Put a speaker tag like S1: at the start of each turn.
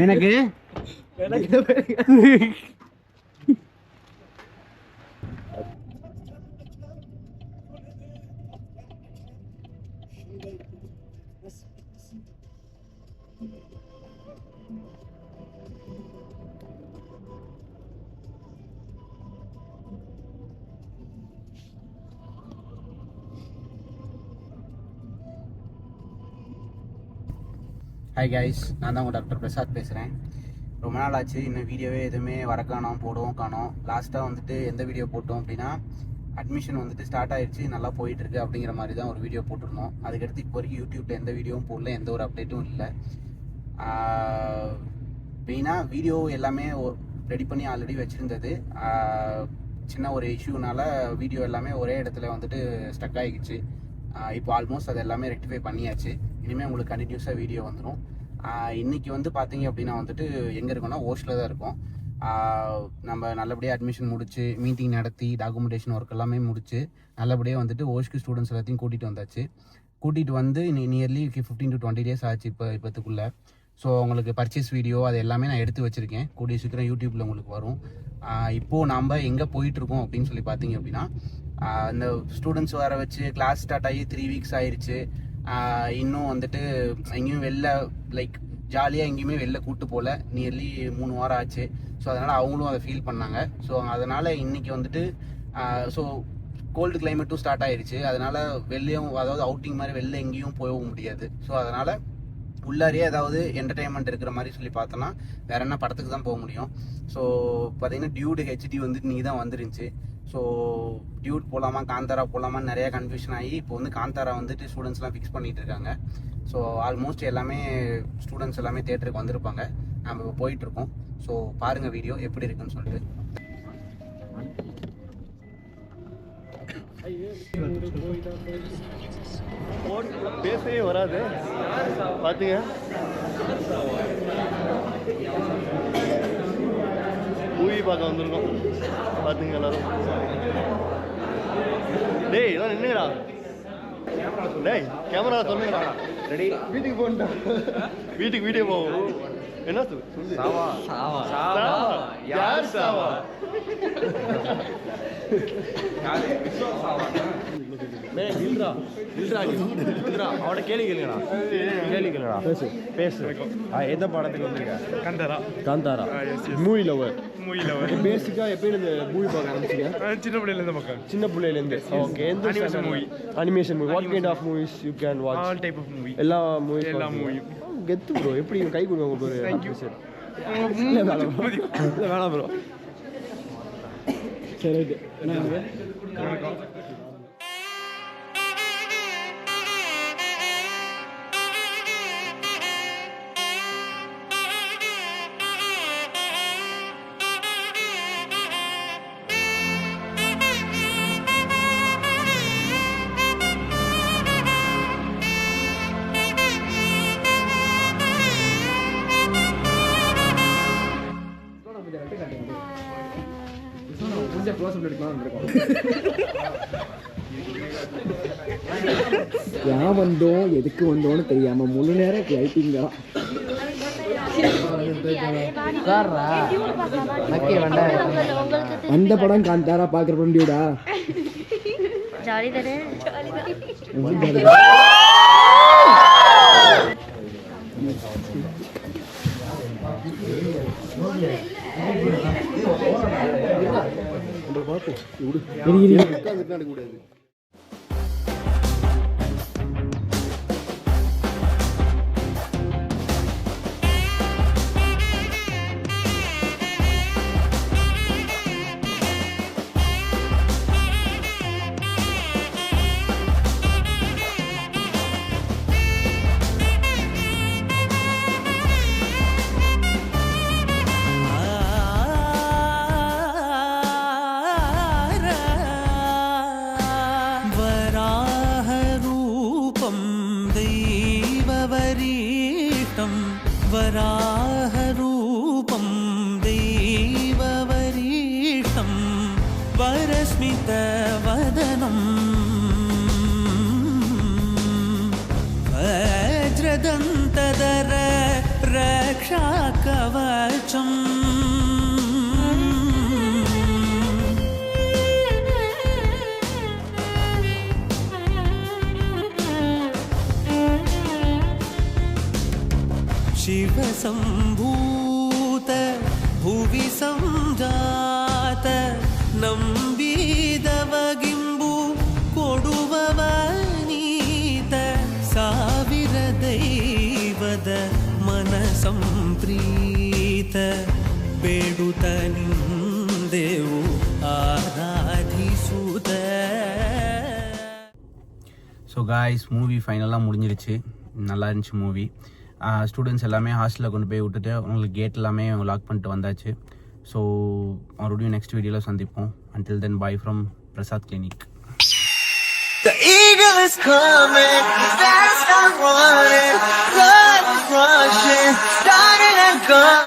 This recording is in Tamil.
S1: எனக்கு ஹாய் கைஸ், நான் தான் உங்கள் டாக்டர் பிரசாத் பேசுகிறேன். ரொம்ப நாள் ஆச்சு, இன்னும் வீடியோவே எதுவுமே வர காணோம், போடவும் காணோம். லாஸ்ட்டாக வந்துட்டு எந்த வீடியோ போட்டோம் அப்படின்னா, அட்மிஷன் வந்துட்டு ஸ்டார்ட் ஆகிடுச்சு, நல்லா போயிட்டுருக்கு அப்படிங்கிற மாதிரி தான் ஒரு வீடியோ போட்டிருந்தோம். அதுக்கடுத்து இப்போ வரைக்கும் யூடியூப்பில் எந்த வீடியோவும் போடல, எந்த ஒரு அப்டேட்டும் இல்லை. மெயினாக வீடியோ எல்லாமே ரெடி பண்ணி ஆல்ரெடி வச்சுருந்தது. சின்ன ஒரு இஷ்யூனால வீடியோ எல்லாமே ஒரே இடத்துல வந்துட்டு ஸ்டக் ஆகிடுச்சு. இப்போ ஆல்மோஸ்ட் அது எல்லாமே ரெக்டிஃபை பண்ணியாச்சு. இனிமேல் உங்களுக்கு கண்டினியூஸாக வீடியோ வந்துடும். இன்றைக்கி வந்து பார்த்தீங்க அப்படின்னா வந்துட்டு எங்கே இருக்கோம்னா ஓஷில் தான் இருக்கும். நம்ம நல்லபடியாக அட்மிஷன் முடிச்சு மீட்டிங் நடத்தி டாக்குமெண்டேஷன் ஒர்க் எல்லாமே முடிச்சு நல்லபடியாக வந்துட்டு ஓஷ்க்கு ஸ்டூடெண்ட்ஸ் எல்லாத்தையும் கூட்டிகிட்டு வந்தாச்சு. கூட்டிகிட்டு வந்து நியர்லி 15 to 20 days ஆச்சு இப்போத்துக்குள்ளே. ஸோ உங்களுக்கு பர்ச்சேஸ் வீடியோ அது எல்லாமே நான் எடுத்து வச்சுருக்கேன். கூடிய சீக்கிரம் யூடியூப்பில் உங்களுக்கு வரும். இப்போது நம்ம எங்கே போயிட்டுருக்கோம் அப்படின்னு சொல்லி பார்த்தீங்க அப்படின்னா, இந்த ஸ்டூடெண்ட்ஸ் வர வச்சு கிளாஸ் ஸ்டார்ட் ஆகி 3 weeks ஆயிடுச்சு. இன்னும் வந்துட்டு எங்கேயும் வெளில லைக் ஜாலியாக எங்கேயுமே வெளில கூப்பிட்டு போகல. நியர்லி 3 வாரம் ஆச்சு. ஸோ அதனால் அவங்களும் அதை ஃபீல் பண்ணாங்க. ஸோ அதனால் இன்றைக்கி வந்துட்டு ஸோ கோல்டு கிளைமேட்டும் ஸ்டார்ட் ஆகிடுச்சு. அதனால் வெளியும் அதாவது அவுட்டிங் மாதிரி வெளில எங்கேயும் போக முடியாது. ஸோ அதனால் உள்ளாரியே ஏதாவது என்டர்டெயின்மெண்ட் இருக்கிற மாதிரி சொல்லி பார்த்தோன்னா வேற என்ன படத்துக்கு தான் போக முடியும். ஸோ பார்த்தீங்கன்னா டியூடு ஹெச்டி வந்துட்டு நீ தான் வந்துருந்துச்சு. ஸோ டியூட் போகலாமா காந்தாரா போகலாமான்னு நிறையா கன்ஃபியூஷன் ஆகி இப்போ வந்து காந்தாரா வந்துட்டு ஸ்டூடெண்ட்ஸ்லாம் ஃபிக்ஸ் பண்ணிட்டு இருக்காங்க. ஸோ ஆல்மோஸ்ட் எல்லாமே ஸ்டூடெண்ட்ஸ் எல்லாமே தேட்டருக்கு வந்திருப்பாங்க. நம்ம இப்போ போயிட்டுருக்கோம். ஸோ பாருங்கள் வீடியோ எப்படி இருக்குன்னு சொல்லிட்டு.
S2: பேசவே வராது பாத்தீங்க. மூவி பார்க்க வந்திருக்கோம் பாத்துங்க எல்லாரும். டேய் எல்லாம் நின்னுங்கடா. டேய் கேமரா சொல்லுங்கடா. ரெடி வீட்டுக்கு போண்டா. வீட்டுக்கு வீடியோ போவோம். என்ன சொல்லு? சாவா சாவா சாவா யார் சாவா? அவட கேள்வி கேளுங்கடா. கேள்வி கேளுங்கடா. பேசு பேசு. எந்த படத்துக்கு வந்திருக்க? Kantara. Kantara movie lover. Movie lover. பேசிக்கா எப்பயும் இந்த மூவி பார்க்க ஆரம்பிச்சீங்க? சின்ன பிள்ளையில இருந்து பார்க்க. சின்ன பிள்ளையில இருந்து. ஓகே. எந்த animation movie? Animation movie. What kind of movies you can watch? All type of movie. எல்லா மூவிஸ். எல்லா மூவியும். கெத்து ப்ரோ. எப்படி கை கொடுங்க உங்களுக்கு ஒரு அப்ரிஷியேட். இல்ல வேணாம் ப்ரோ. சரி ரைட். என்ன வணக்கம். ஏன் வந்தோம் எதுக்கு வந்தோன்னு தெரியாம முழு நேரம் லைட்டிங் தான். அந்த படம் காந்தாரா பாக்குற பண்டியோடா ஜாலி தானே. கூடாது.
S3: वराहरूपं दैववरीष्टं वरस्मितवदनं वज्रदन्तधर ரக்ஷா கவசம் शिवसम्भूत भुवि सञ्जात नम्बिदवगिम्बु कोडुववनीत ಸಾವಿರ ದೈವದ ಮನಸಂಪ್ರೀತ ಬೇಡುತ್ತ ನಿಂದೆವು ಆರಾಧಿಸುತ್ತ.
S1: ஸோ காய்ஸ் மூவி ஃபைனலாக முடிஞ்சிருச்சு. நல்லா இருந்துச்சு மூவி. ஸ்டூடெண்ட்ஸ் எல்லாமே ஹாஸ்டலில் கொண்டு போய் விட்டுட்டு உங்களுக்கு கேட் எல்லாமே லாக் பண்ணிட்டு வந்தாச்சு. ஸோ மறுபடியும் நெக்ஸ்ட் வீடியோவில் சந்திப்போம். until then bye from Prasad clinic.
S4: The eagle is coming, fast I'm running, blood is rushing, started and gone.